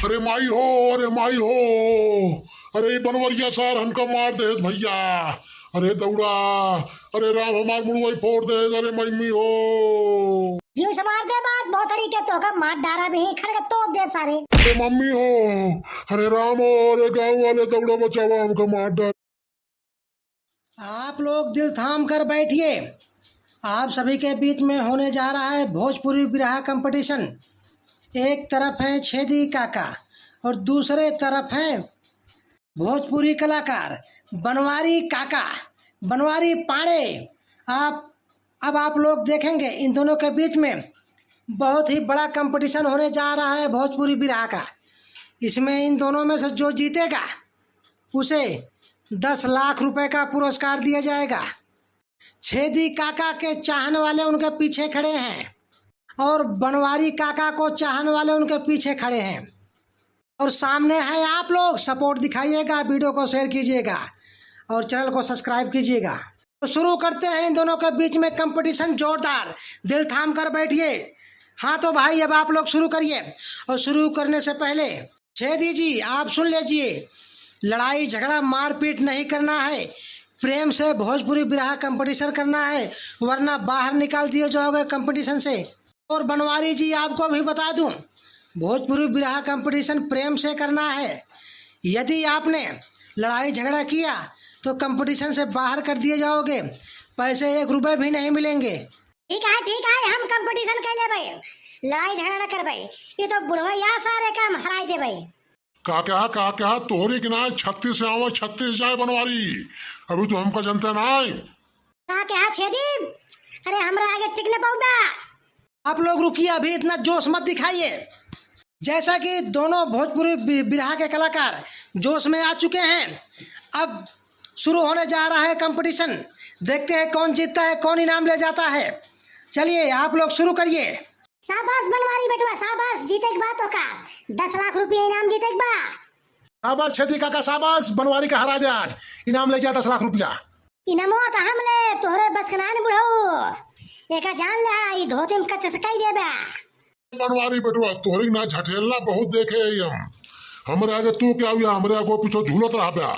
अरे माई हो, अरे माई हो, अरे बनवरिया सर हमका मार दे भैया। अरे दौड़ा, अरे राम हमार मुड़वई फोड़ दे। अरे मम्मी हो। जीव समार दे बात बहुत तरीके तो का मार डारा भी खड़ के तोप दे सारे। अरे मम्मी हो, अरे राम हो, अरे गाँव वाले दौड़ा बचावा हमका मार डाल। आप लोग दिल थाम कर बैठिए। आप सभी के बीच में होने जा रहा है भोजपुरी बिरहा कंपटीशन। एक तरफ है छेदी काका और दूसरे तरफ है भोजपुरी कलाकार बनवारी काका, बनवारी पाड़े। अब आप लोग देखेंगे इन दोनों के बीच में बहुत ही बड़ा कंपटीशन होने जा रहा है भोजपुरी बिरहा का। इसमें इन दोनों में से जो जीतेगा उसे 10 लाख रुपए का पुरस्कार दिया जाएगा। छेदी काका के चाहने वाले उनके पीछे खड़े हैं और बनवारी काका को चाहने वाले उनके पीछे खड़े हैं। और सामने है आप लोग, सपोर्ट दिखाइएगा, वीडियो को शेयर कीजिएगा और चैनल को सब्सक्राइब कीजिएगा। तो शुरू करते हैं इन दोनों के बीच में कंपटीशन जोरदार। दिल थाम कर बैठिए। हाँ तो भाई अब आप लोग शुरू करिए। और शुरू करने से पहले छेदी जी आप सुन लीजिए, लड़ाई झगड़ा मारपीट नहीं करना है, प्रेम से भोजपुरी बिरहा कंपटीशन करना है, वरना बाहर निकाल दिए जाओगे कंपटीशन से। और बनवारी जी आपको भी बता दूं, भोजपुरी बिरहा कंपटीशन प्रेम से करना है। यदि आपने लड़ाई झगड़ा किया तो कंपटीशन से बाहर कर दिए जाओगे, पैसे 1 रुपए भी नहीं मिलेंगे। ठीक है हम कंपटीशन कर ले भाई, लड़ाई झगड़ा न कर भाई। ये तो बुढ़वैया सारे काम हराई दे भाई। का तोहरी के ना 36 से आओ 36 जाए बनवारी। अभी तो हमका जनता ना क्या छेदी, अरे हमरा आगे टिकने पाऊंगा। आप लोग रुकिए, अभी इतना जोश मत दिखाइए। जैसा कि दोनों भोजपुरी बिरहा के कलाकार जोश में आ चुके हैं, अब शुरू होने जा रहा है कंपटीशन। देखते हैं कौन जीतता है, कौन इनाम ले जाता है। चलिए आप लोग शुरू करिए। शाबाश बनवारी बेटवा, शाबाश, जीते के बात होगा 10 लाख रुपये इनाम जीते के बा। शाबाश छेदी काका, शाबाश, बनवारी का हरा दे, आज इनाम ले जा 10 लाख रुपया। इनामो तो हम ले, तोहरे बस के ना बुढ़ऊ। एका जान ले ई धोती में कच्चे से कई देबे। बनवारी बेटवा तोहरी ना झटेलना बहुत देखे हम। हमरे आगे तू क्या हुआ, हमरे आगे पीछे झूलत रहा बा।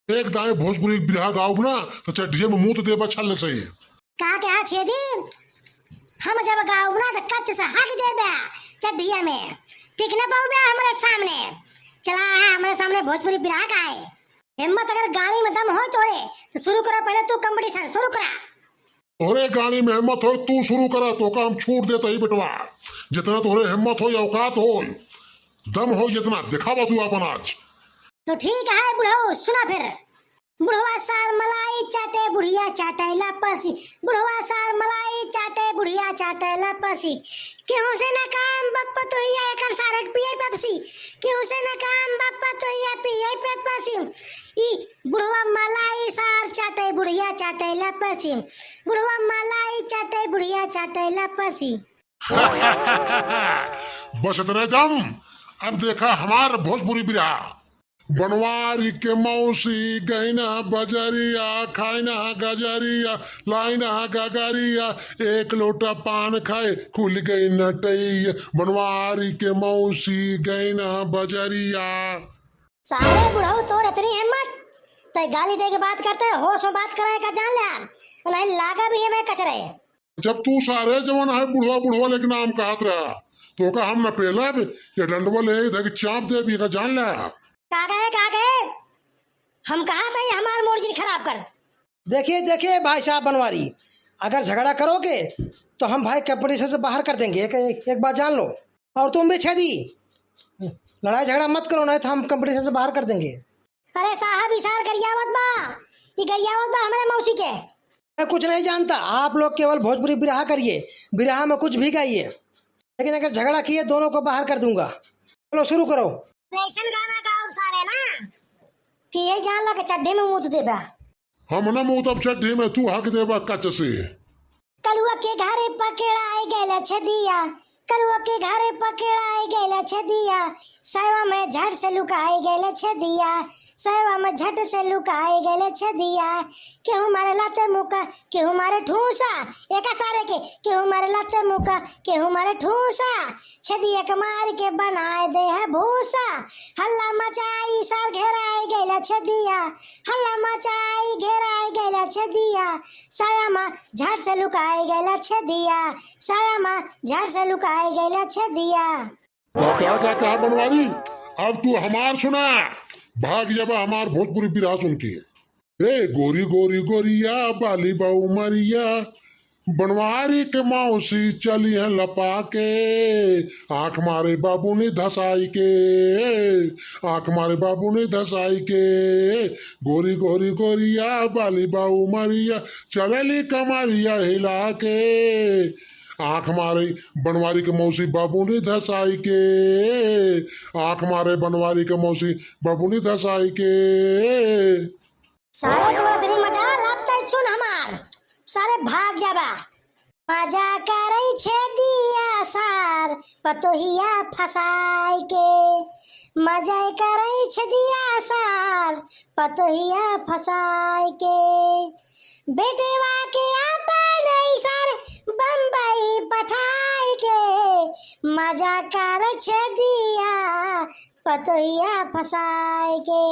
एक दाएं भोजपुरी बिरहा गाओ ना तो चढ़िए में मुंह दे छल से का क्या छेदी, हम जब गाओ ना तो कच्चे से हक देबे चढ़िया में, टिक न पाओगे हमारे सामने। चला है हमारे सामने भोजपुरी बिरहा का है। हिम्मत अगर गाड़ी में दम हो तोरे तो शुरू करो, पहले तू कंपटीशन शुरू करा। तोरे गाड़ी में हिम्मत हो तू शुरू करा तो का हम छूट देते ही बेटवा। जितना तोरे हिम्मत हो या औकात हो, दम हो जितना दिखावा तू अपन आज। तो ठीक है बुढ़ऊ, सुना फिर। बुढ़वा सार मलाई चाटे बुढ़िया चाटे लापसी, बुढ़वा सार मलाई चाटे बुढ़िया चाटे लापसी। क्यों से न काम बप्पा तो ये कर सारे पिए पेप्सी, क्यों से न काम बप्पा तो ये पिए पेप्सी। ई बुढ़वा मलाई सार चाटे बुढ़िया चाटे लापसी, बुढ़वा मलाई चाटे बुढ़िया चाटे लापसी। बस इतने दम। अब देखा हमार भोजपुरी बिरहा। बनवारी के मौसी गैना बजरिया, खाइना गजरिया, लाइना गगरिया, एक लोटा पान खाए खुल गई नटैया। बनवारी के मौसी गैना बजरिया। सारे बुढ़ऊ तो इतनी हिम्मत तो गाली दे के बात करते है, होश में बात कराए का जान ले, नहीं लागा भी है मैं कचरे। जब तू सारे जवान है बुढ़वा बुढ़वा लेकिन नाम कहत रहा तो का हम न पेला ये डंडवा ले इधर चाप दे भी का जान ले। कागे हम कहा था हमारे मोर्जी खराब कर। देखिए भाई साहब बनवारी, अगर झगड़ा करोगे तो हम भाई कंपटीशन से बाहर कर देंगे। एक बात जान लो। और तुम भी छेदी लड़ाई झगड़ा मत करो, नहीं तो हम कंपटीशन से बाहर कर देंगे। अरे साहब इशार गरियावत बा, ये गरियावत बा हमारे मौसी के। मैं कुछ नहीं जानता, आप लोग केवल भोजपुरी बिरहा करिए, बिरहा में कुछ भी गाइए, लेकिन अगर झगड़ा किए दोनों को बाहर कर दूंगा। चलो शुरू करो। ऐसा गाना गाओ सारे ना कि ये जान ला के चड्ढे में मुंह देबा। हम न मुंह तब चड्ढी में तू हक देबा कच से। कलुआ के घरे पकड़ाई गेला छदिया, कलुआ के घरे पकड़ाई गेला छदिया, सावा में झड़ से लुकाई गेला छदिया, सैवा में झट से लुकाए गले छदिया केहू मारे लाते मुका केहू मारे ठूसा एका सारे के केहू मारे लाते मुका केहू मारे ठूसा छदिया के मार के बनाए दे है भूसा हल्ला मचाई सार घेराए गैला छदिया हल्ला मचाई घेराए गैला छदिया साया माँ झट से लुकाए गैला छदिया साया माँ झट से लुकाए गैला छदिया। क्या बनवारी, अब तू हमार सुना, भाग जब हमार भोजपुरी बिरहा सुन के। ए गोरी गोरी गोरिया बाली बाऊ मरिया बनवारी के मौसी चली है लपा के आंख मारे बाबू ने धसाई के आंख मारे बाबू ने धसाई के गोरी गोरी गोरिया बाली बाऊ मरिया चलली कमरिया हिला के आंख मारे बनवारी के मौसी बाबू ने धसाई के आंख मारे बनवारी के मौसी बाबू ने धसाई के। सारे तोरा तेरी मजा लगता सुन हमार सारे भाग जाबा मजा करई छे दिया सार पतोहिया फसाई के मजा करई छे दिया सार पतोहिया फसाई के बेटेवा के अपन सर बम्बई पठाई के मजा कर छे दिया पतोहिया फसाई के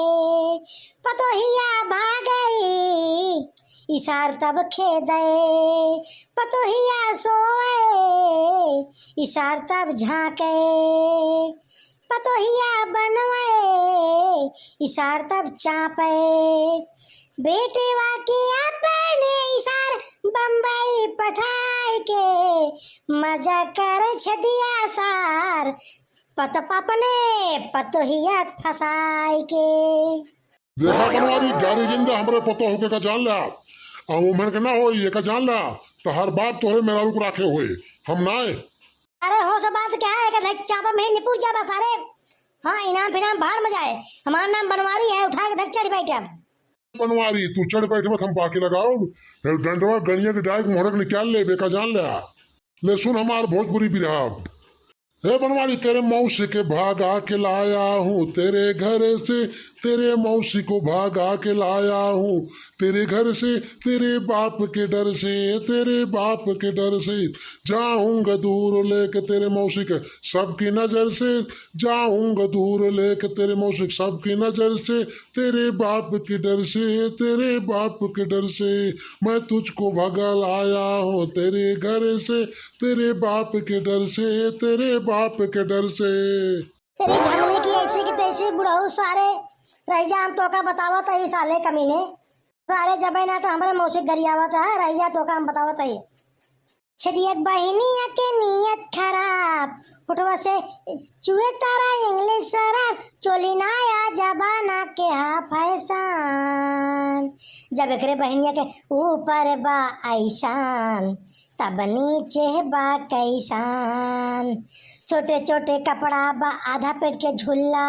पतोहिया भागई इशार तब खेदे पतोहिया सोए इशार तब झांके पतोहिया बनवे इशार तब चापे बेटेवा के अपने इशार बम्बई पठाई के मजा कर छदिया सार पत पपने पतोहिया फसाई के। देखा बनवारी गाड़ी जिंदा हमरे पतो होके का जान ला उमर के ना हो ये का जान ला तो हर बात तोरे मेरा रुक रखे हुए हम ना है। अरे हो सब बात क्या है कि चापा में निपुर जाबा सारे। हाँ इनाम फिनाम बाहर में जाए हमारा नाम बनवारी है उठा के धक चढ़ बैठे बनवारी तू चढ़ बैठे मत हम पाके लगाओ डंडवा गनिया के डायक मोहरक निकाल ले बेका जान ले सुन हमार भोजपुरी बिरहा। हे बनवारी तेरे मौसी के भागा के लाया हूँ तेरे घर से तेरे मौसी को भागा के लाया हूँ तेरे घर से तेरे बाप के डर से तेरे बाप के डर से जाऊंगा दूर लेके तेरे मौसी के सबकी नजर से जाऊंगा दूर लेके तेरे मौसी सबकी नजर से तेरे बाप के डर से तेरे बाप के डर से मैं तुझको भगा लाया हूँ तेरे घर से तेरे बाप के डर से तेरे बाप के डर से। तेरी झगड़े की ऐसी की तैसी बुढ़ऊ सारे रैजा हम तो का बतावत है साले कमीने सारे जबे ना तो हमारे मौसी गरियावत है रैजा तो का हम बतावत है छदियत बहिनिया के नियत खराब उठवा से चुए तारा इंग्लिश शराब चोली नाया जबाना के हा फैसान जब एकरे बहिनिया के ऊपर बा ऐसान तब नीचे बा कैसान छोटे छोटे कपड़ा बा आधा पेट के झुल्ला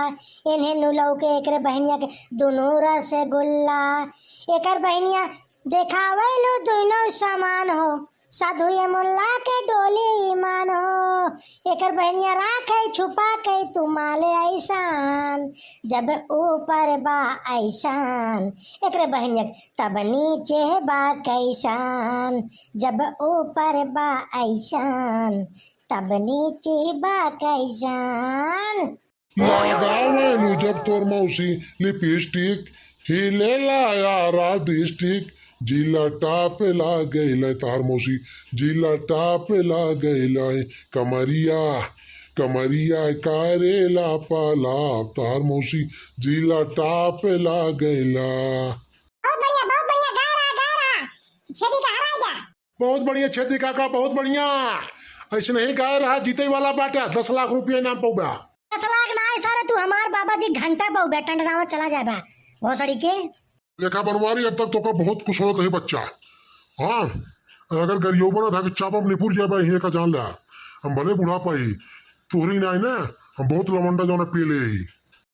इन्हें नुलऊ के एकरे बहनिया के दोनों रसगुल्ला एकर बहनिया देखावे लो दोनों समान हो साधु ये मुल्ला के डोली ईमान हो एकर बहनिया राखे छुपा के तुम्हाले ऐसान जब ऊपर बा ऐसान एकरे बहनिया तब नीचे बा कैसान जब ऊपर बा ऐसान तब नीचे बा कैसान। लगावेलू जब तोर मौसी लिपस्टिक हिले लाया डिस्ट्रिक्ट जिला टाप ला गई तार मौसी जिला टाप ला गई कमरिया कमरिया कारेला पाला तार मौसी जिला टाप ला गईला। बहुत बढ़िया छेदी काका बहुत बढ़िया ऐसे नहीं गाय रहा जीते वाला बाटा 10 लाख रुपया नाम पौबा 10 लाख ना सारे तू हमार बाबा जी घंटा पाऊ बैठा डरावा चला जाए बा भोसड़ी के। देखा बनवारी अब तक तो का बहुत कुछ होता है बच्चा। हाँ अगर गरियो बना था कि चापा निपुर जाए बा ये का जान ला हम भले बुढ़ा पाई तोरी ना ना हम बहुत लवंडा जो पी ले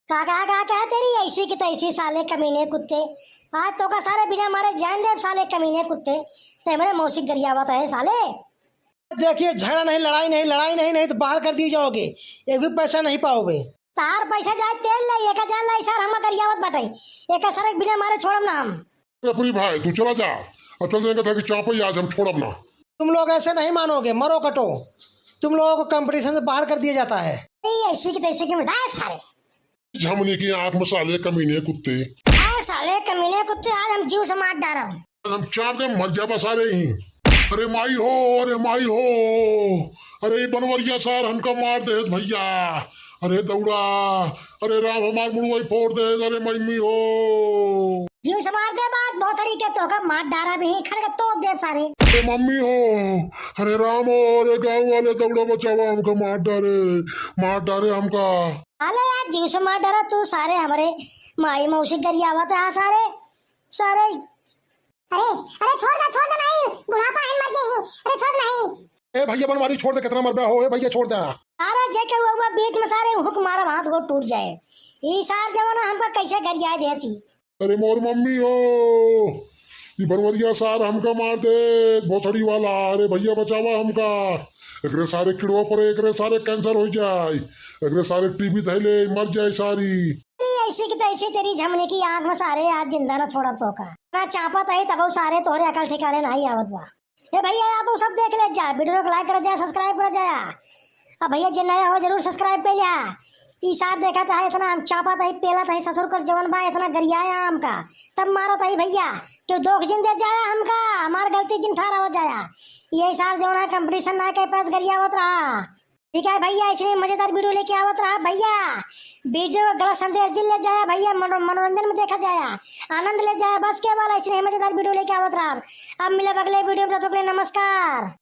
काका क्या तेरी ऐसी की तैसी साले कमीने कुत्ते आज तो का सारे बिना मारे जान दे साले कमीने कुत्ते ते मेरे मौसी गरियावत है साले। देखिए झगड़ा नहीं लड़ाई नहीं तो बाहर कर दिए जाओगे एक भी पैसा नहीं पाओगे। तार पैसा जाए तेल ले एक जान लाई सर हम गरियावत बाटे एक सर एक बिना मारे छोड़म ना हम। पुरी भाई तू चला जा और चल देंगे था कि चापा ही आज हम छोड़ब ना। तुम लोग ऐसे नहीं मानोगे, मरो कटो। तुम लोगों को कंपटीशन से बाहर कर दिया जाता है। ऐसी की तैसे की मिठाई सारे झमनी की आंख में साले कमीने कुत्ते, साले कमीने कुत्ते आज हम जीव से मार डाल हम चाप दे मर जा सारे ही। अरे माई हो, अरे माई हो, अरे बनवरिया सार हमका मार दे भैया, अरे दौड़ा, अरे राम हमार मुड़वाई फोड़ दे, अरे मम्मी हो। जीव से मार दे बात बहुत तरीके तो का मार डारा भी खड़ तोप दे सारे। अरे मम्मी हो, अरे राम हो, अरे गाँव वाले दौड़ा बचावा हमका मार डारे हमका। अरे यार जीव से मार डारा तू सारे हमारे माई मौसी गरियावत है सारे सारे। अरे अरे छोड़ दे नहीं बुढ़ापा है मर गई। अरे छोड़ नहीं ए भैया बनवारी छोड़ दे, कितना मर गया हो ए भैया छोड़ दे। अरे जे के हुआ बीच में सारे हुक मारा हाथ गोड़ टूट जाए ई सार जमाना हमका कैसे गरियाए देसी। अरे मोर मम्मी हो, ये बनवरिया सार हमका मार दे भोसड़ी वाला, अरे भैया बचावा हमका। एकरे सारे किड़वा पर एकरे सारे कैंसर हो जाए, एकरे सारे टीबी धैले मर जाए सारी। ऐसी की तैसी तेरी झमने की आंख में सारे आज जिंदा ना छोड़ा तो का ना चापत है तब सारे तोहरे अकल ठिकाने नहीं आवत बा। ये भैया आप सब देख ले जा, वीडियो को लाइक कर जा, सब्सक्राइब कर जा। अब भैया जो नया हो जरूर सब्सक्राइब कर लिया। ई सार देखा था इतना हम चापत है पेला था ससुर कर जवन बा इतना गरियाया हमका तब मारा था भैया तो दोख जिन दे जाया हमका हमार गलती जिन ठारा हो जाया। ये सार जवन है कंपटीशन ना के पास गरियावत रहा। ठीक है भैया इसलिए मजेदार वीडियो लेके आवत रहा भैया। वीडियो गलत संदेश जिन ले जाया भैया, मनोरंजन में देखा जाया, आनंद ले जाया बस के वाला इसलिए मजेदार वीडियो लेके आवत रहा। अब मिले अगले वीडियो में, तब तक के लिए नमस्कार।